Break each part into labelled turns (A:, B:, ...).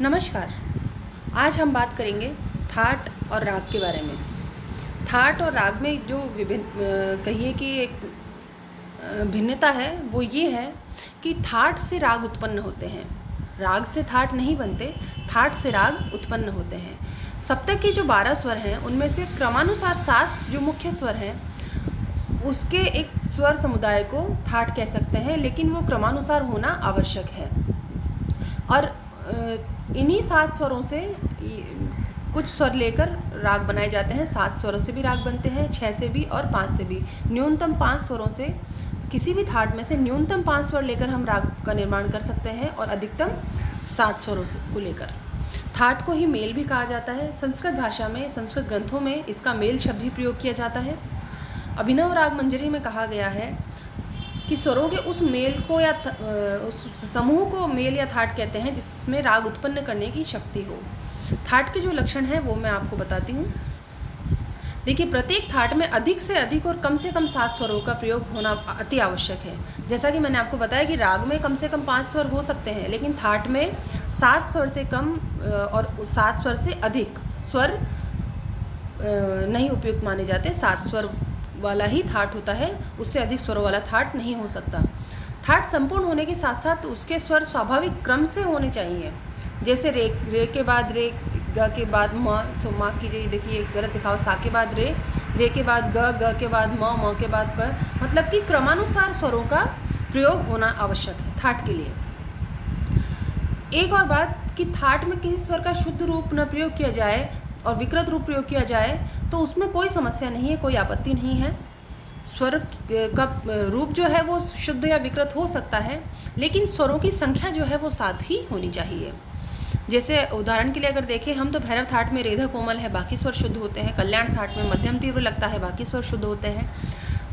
A: नमस्कार। आज हम बात करेंगे थाट और राग के बारे में। थाट और राग में जो विभिन्न कहिए कि एक भिन्नता है वो ये है कि थाट से राग उत्पन्न होते हैं, राग से थाट नहीं बनते, थाट से राग उत्पन्न होते हैं। सप्तक के जो 12 स्वर हैं उनमें से क्रमानुसार 7 जो मुख्य स्वर हैं उसके एक स्वर समुदाय को थाट कह सकते हैं, लेकिन वो क्रमानुसार होना आवश्यक है। और इन्हीं 7 स्वरों से कुछ स्वर लेकर राग बनाए जाते हैं। 7 स्वरों से भी राग बनते हैं, 6 से भी और 5 से भी। न्यूनतम 5 स्वरों से किसी भी थाट में से न्यूनतम 5 स्वर लेकर हम राग का निर्माण कर सकते हैं और अधिकतम 7 स्वरों से को लेकर। थाट को ही मेल भी कहा जाता है। संस्कृत भाषा में, संस्कृत ग्रंथों में इसका मेल शब्द भी प्रयोग किया जाता है। अभिनव राग मंजरी में कहा गया है कि स्वरों के उस मेल को या उस समूह को मेल या थाट कहते हैं जिसमें राग उत्पन्न करने की शक्ति हो। थाट के जो लक्षण हैं वो मैं आपको बताती हूँ। देखिए, प्रत्येक थाट में अधिक से अधिक और कम से कम 7 स्वरों का प्रयोग होना अति आवश्यक है। जैसा कि मैंने आपको बताया कि राग में कम से कम 5 स्वर हो सकते हैं, लेकिन थाट में 7 स्वर से कम और 7 स्वर से अधिक स्वर नहीं उपयुक्त माने जाते। 7 स्वर वाला ही थाट होता है, उससे अधिक स्वरों वाला थाट नहीं हो सकता। थाट संपूर्ण होने के साथ साथ उसके स्वर स्वाभाविक क्रम से होने चाहिए। जैसे रे के बाद रे, ग के बाद म, सो माफ़ कीजिए, देखिए गलत लिखा हो, सा के बाद रे के बाद ग के बाद म के बाद प, मतलब कि क्रमानुसार स्वरों का प्रयोग होना आवश्यक है थाट के लिए। एक और बात कि थाट में किसी स्वर का शुद्ध रूप न प्रयोग किया जाए और विकृत रूप प्रयोग किया जाए तो उसमें कोई समस्या नहीं है, कोई आपत्ति नहीं है। स्वर का रूप जो है वो शुद्ध या विकृत हो सकता है, लेकिन स्वरों की संख्या जो है वो 7 ही होनी चाहिए। जैसे उदाहरण के लिए अगर देखें हम, तो भैरव थाट में रेधा कोमल है, बाकी स्वर शुद्ध होते हैं। कल्याण थाट में मध्यम तीव्र लगता है, बाकी स्वर शुद्ध होते हैं।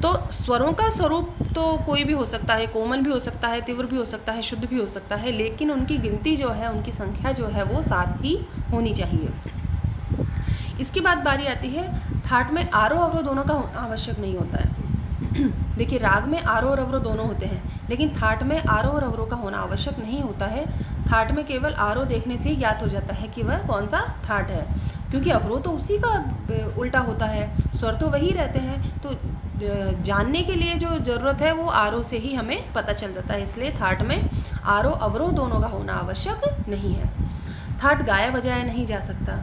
A: तो स्वरों का स्वरूप तो कोई भी हो सकता है, कोमल भी हो सकता है, तीव्र भी हो सकता है, शुद्ध भी हो सकता है, लेकिन उनकी गिनती जो है, उनकी संख्या जो है वो 7 ही होनी चाहिए। इसके बाद बारी आती है थाट में आरोह अवरोह दोनों का आवश्यक नहीं होता है। देखिए, राग में आरोह और अवरोह दोनों होते हैं, लेकिन थाट में आरोह और अवरोह का होना आवश्यक नहीं होता है। थाट में केवल आरोह देखने से ही ज्ञात हो जाता है कि वह कौन सा थाट है, क्योंकि अवरोह तो उसी का उल्टा होता है, स्वर तो वही रहते हैं। तो जानने के लिए जो ज़रूरत है वो आरोह से ही हमें पता चल जाता है। इसलिए थाट में आरोह अवरोह दोनों का होना आवश्यक नहीं है। थाट गाया बजाया नहीं जा सकता,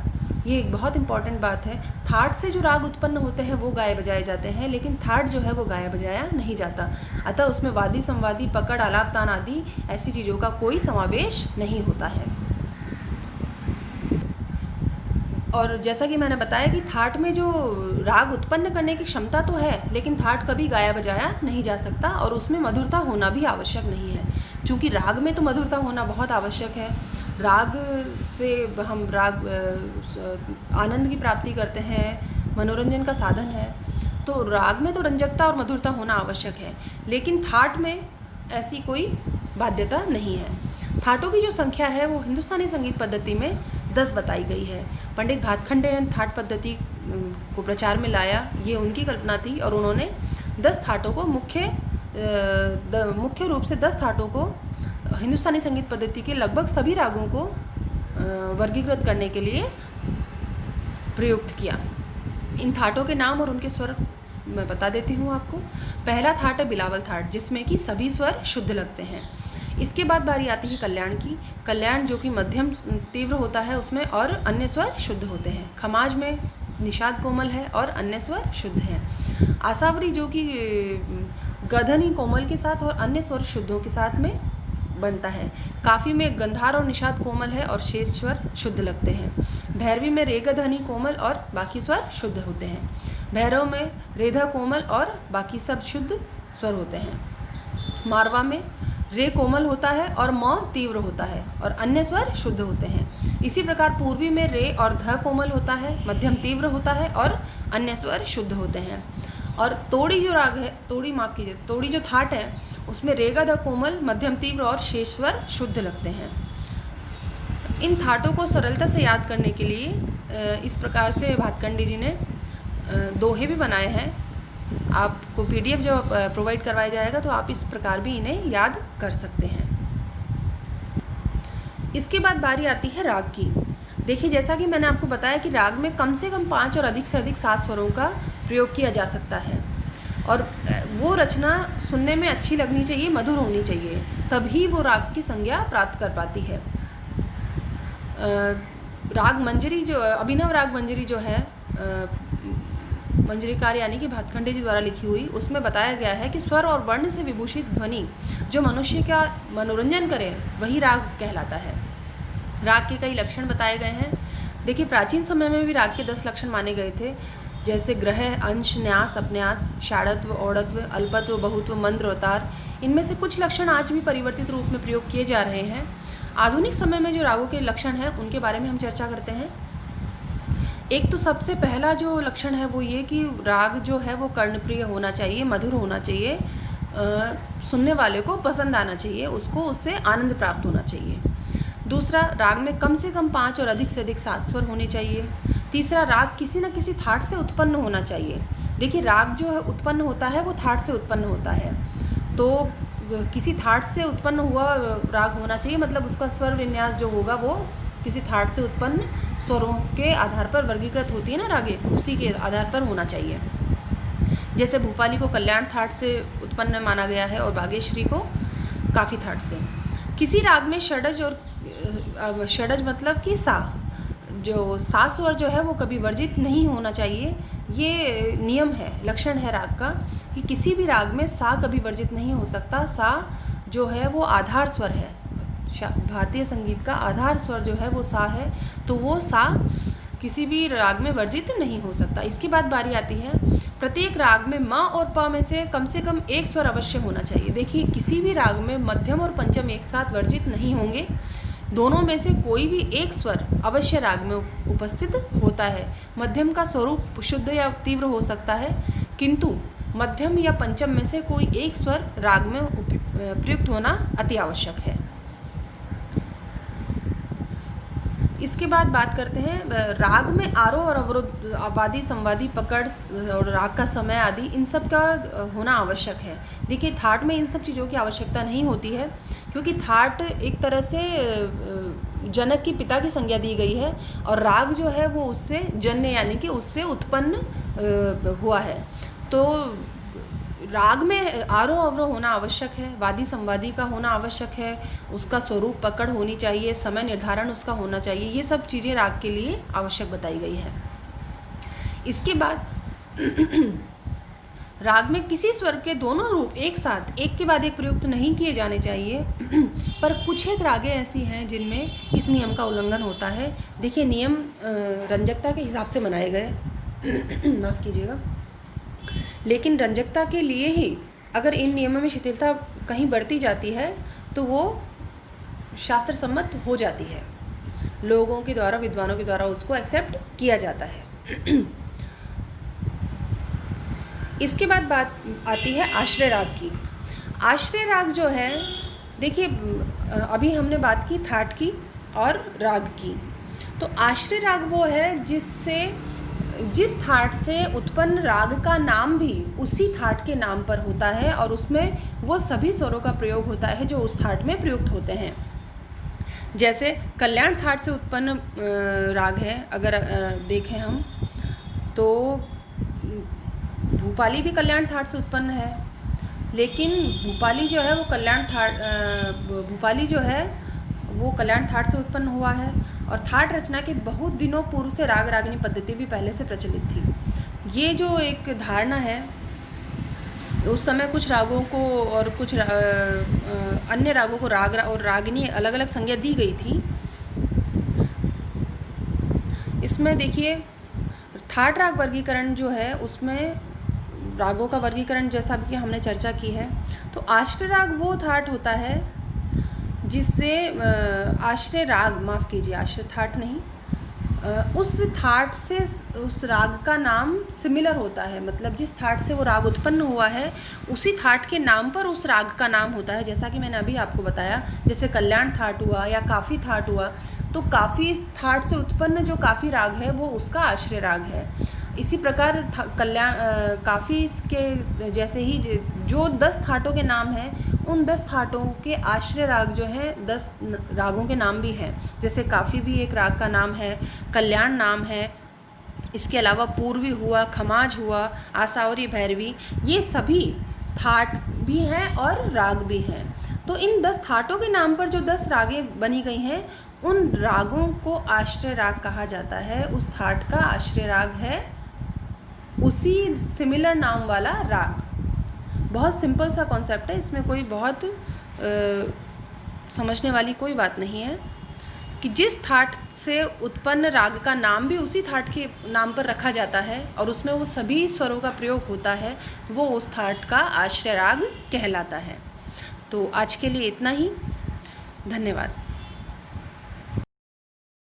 A: ये एक बहुत इंपॉर्टेंट बात है। थाट से जो राग उत्पन्न होते हैं वो गाए बजाए जाते हैं, लेकिन थाट जो है वो गाया बजाया नहीं जाता। अतः उसमें वादी, संवादी, पकड़, आलाप, तान आदि ऐसी चीज़ों का कोई समावेश नहीं होता है। और जैसा कि मैंने बताया कि थाट में जो राग उत्पन्न करने की क्षमता तो है, लेकिन थाट कभी गाया बजाया नहीं जा सकता और उसमें मधुरता होना भी आवश्यक नहीं है। चूँकि राग में तो मधुरता होना बहुत आवश्यक है। राग से हम आनंद की प्राप्ति करते हैं, मनोरंजन का साधन है, तो राग में तो रंजकता और मधुरता होना आवश्यक है, लेकिन थाट में ऐसी कोई बाध्यता नहीं है। थाटों की जो संख्या है वो हिंदुस्तानी संगीत पद्धति में 10 बताई गई है। पंडित भातखंडे ने थाट पद्धति को प्रचार में लाया, ये उनकी कल्पना थी, और उन्होंने 10 थाटों को मुख्य रूप से 10 थाटों को हिंदुस्तानी संगीत पद्धति के लगभग सभी रागों को वर्गीकृत करने के लिए प्रयुक्त किया। इन थाटों के नाम और उनके स्वर मैं बता देती हूँ आपको। पहला थाट है बिलावल थाट, जिसमें कि सभी स्वर शुद्ध लगते हैं। इसके बाद बारी आती है कल्याण की। कल्याण जो कि मध्यम तीव्र होता है उसमें, और अन्य स्वर शुद्ध होते हैं। खमाज में निषाद कोमल है और अन्य स्वर शुद्ध हैं। आसावरी जो कि गधनी कोमल के साथ और अन्य स्वर शुद्धों के साथ में बनता है। काफ़ी में गंधार और निषाद कोमल है और शेष स्वर शुद्ध लगते हैं। भैरवी में रेगा धनी कोमल और बाकी स्वर शुद्ध होते हैं। भैरव में रेधा कोमल और बाकी सब शुद्ध स्वर होते हैं। मारवा में रे कोमल होता है और म तीव्र होता है और अन्य स्वर शुद्ध होते हैं। इसी प्रकार पूर्वी में रे और ध कोमल होता है, मध्यम तीव्र होता है और अन्य स्वर शुद्ध होते हैं। और तोड़ी जो राग है, तोड़ी जो थाट है उसमें रेगा ध कोमल, मध्यम तीव्र और शेष स्वर शुद्ध लगते हैं। इन थाटों को सरलता से याद करने के लिए इस प्रकार से भातखंडे जी ने दोहे भी बनाए हैं। आपको PDF जब प्रोवाइड करवाया जाएगा तो आप इस प्रकार भी इन्हें याद कर सकते हैं। इसके बाद बारी आती है राग की। देखिए, जैसा कि मैंने आपको बताया कि राग में कम से कम 5 और अधिक से अधिक 7 स्वरों का प्रयोग किया जा सकता है, और वो रचना सुनने में अच्छी लगनी चाहिए, मधुर होनी चाहिए, तभी वो राग की संज्ञा प्राप्त कर पाती है। राग मंजरी जो अभिनव राग मंजरी जो है मंजरीकार यानी कि भातखंडे जी द्वारा लिखी हुई, उसमें बताया गया है कि स्वर और वर्ण से विभूषित ध्वनि जो मनुष्य का मनोरंजन करे वही राग कहलाता है। राग के कई लक्षण बताए गए हैं। देखिए, प्राचीन समय में भी राग के 10 लक्षण माने गए थे, जैसे ग्रह, अंश, न्यास, अपन्यास, षाढ़त्व, औढ़त्व, अल्पत्व, बहुत्व, मंद्र, अवतार। इनमें से कुछ लक्षण आज भी परिवर्तित रूप में प्रयोग किए जा रहे हैं। आधुनिक समय में जो रागों के लक्षण हैं उनके बारे में हम चर्चा करते हैं। एक तो सबसे पहला जो लक्षण है वो ये कि राग जो है वो कर्णप्रिय होना चाहिए, मधुर होना चाहिए, सुनने वाले को पसंद आना चाहिए, उसको उससे आनंद प्राप्त होना चाहिए। दूसरा, राग में कम से कम 5 और अधिक से अधिक 7 स्वर होने चाहिए। तीसरा, राग किसी न किसी थाट से उत्पन्न होना चाहिए। देखिए, राग जो है उत्पन्न होता है वो थाट से उत्पन्न होता है, तो किसी थाट से उत्पन्न हुआ राग होना चाहिए, मतलब उसका स्वर विन्यास जो होगा वो किसी थाट से उत्पन्न स्वरों के आधार पर वर्गीकृत होती है ना रागे, उसी के आधार पर होना चाहिए। जैसे भूपाली को कल्याण थाट से उत्पन्न माना गया है और बागेश्वरी को काफी थाट से। किसी राग में षडज और षडज मतलब कि सा, जो सा स्वर जो है वो कभी वर्जित नहीं होना चाहिए। ये नियम है, लक्षण है राग का कि किसी भी राग में सा कभी वर्जित नहीं हो सकता। सा जो है वो आधार स्वर है, भारतीय संगीत का आधार स्वर जो है वो सा है, तो वो सा किसी भी राग में वर्जित नहीं हो सकता। इसके बाद बारी आती है, प्रत्येक राग में म और प में से कम एक स्वर अवश्य होना चाहिए। देखिए, किसी भी राग में मध्यम और पंचम एक साथ वर्जित नहीं होंगे, दोनों में से कोई भी एक स्वर अवश्य राग में उपस्थित होता है। मध्यम का स्वरूप शुद्ध या तीव्र हो सकता है, किंतु मध्यम या पंचम में से कोई एक स्वर राग में प्रयुक्त होना अति आवश्यक है। इसके बाद बात करते हैं राग में आरोह और अवरोध, आवादी, संवादी, पकड़ और राग का समय आदि, इन सब का होना आवश्यक है। देखिए, थाट में इन सब चीज़ों की आवश्यकता नहीं होती है, क्योंकि थाट एक तरह से जनक की पिता की संज्ञा दी गई है, और राग जो है वो उससे जन्य यानी कि उससे उत्पन्न हुआ है। तो राग में आरोह अवरोह होना आवश्यक है, वादी संवादी का होना आवश्यक है, उसका स्वरूप पकड़ होनी चाहिए, समय निर्धारण उसका होना चाहिए। ये सब चीज़ें राग के लिए आवश्यक बताई गई है। इसके बाद राग में किसी स्वर के दोनों रूप एक साथ एक के बाद एक प्रयुक्त नहीं किए जाने चाहिए, पर कुछ एक रागें ऐसी हैं जिनमें इस नियम का उल्लंघन होता है। देखिए, नियम रंजकता के हिसाब से बनाए गए माफ़ कीजिएगा, लेकिन रंजकता के लिए ही अगर इन नियमों में शिथिलता कहीं बढ़ती जाती है तो वो शास्त्र सम्मत हो जाती है, लोगों के द्वारा, विद्वानों के द्वारा उसको एक्सेप्ट किया जाता है। इसके बाद बात आती है आश्रय राग की। आश्रय राग जो है, देखिए अभी हमने बात की थाट की और राग की, तो आश्रय राग वो है जिस थाट से उत्पन्न राग का नाम भी उसी थाट के नाम पर होता है, और उसमें वो सभी स्वरों का प्रयोग होता है जो उस थाट में प्रयुक्त होते हैं। जैसे कल्याण थाट से उत्पन्न राग है, अगर देखें हम तो भूपाली भी कल्याण थाट से उत्पन्न है, लेकिन भूपाली जो है वो कल्याण थाट से उत्पन्न हुआ है, और थाट रचना के बहुत दिनों पूर्व से राग रागिनी पद्धति भी पहले से प्रचलित थी। ये जो एक धारणा है, उस समय कुछ रागों को और कुछ अन्य रागों को राग और रागिनी अलग अलग संज्ञा दी गई थी। इसमें देखिए, थाट राग वर्गीकरण जो है उसमें रागों का वर्गीकरण जैसा भी हमने चर्चा की है, तो आश्रय राग वो थाट होता है जिससे आश्रय राग, माफ़ कीजिए, आश्रय थाट नहीं, उस थाट से उस राग का नाम सिमिलर होता है, मतलब जिस थाट से वो राग उत्पन्न हुआ है उसी थाट के नाम पर उस राग का नाम होता है। जैसा कि मैंने अभी आपको बताया, जैसे कल्याण थाट हुआ या काफ़ी थाट हुआ, तो काफ़ी थाट से उत्पन्न जो काफ़ी राग है वो उसका आश्रय राग है। इसी प्रकार काफ़ी के जैसे ही जो 10 थाटों के नाम हैं, उन 10 थाटों के आश्रय राग जो हैं 10 रागों के नाम भी हैं। जैसे काफ़ी भी एक राग का नाम है, कल्याण नाम है, इसके अलावा पूर्वी हुआ, खमाज हुआ, आसावरी भैरवी, ये सभी थाट भी हैं और राग भी हैं। तो इन 10 थाटों के नाम पर जो 10 रागें बनी गई हैं, उन रागों को आश्रय राग कहा जाता है। उस थाट का आश्रय राग है उसी सिमिलर नाम वाला राग। बहुत सिंपल सा कॉन्सेप्ट है, इसमें कोई बहुत समझने वाली कोई बात नहीं है कि जिस थाट से उत्पन्न राग का नाम भी उसी थाट के नाम पर रखा जाता है और उसमें वो सभी स्वरों का प्रयोग होता है, वो उस थाट का आश्रय राग कहलाता है। तो आज के लिए इतना ही। धन्यवाद।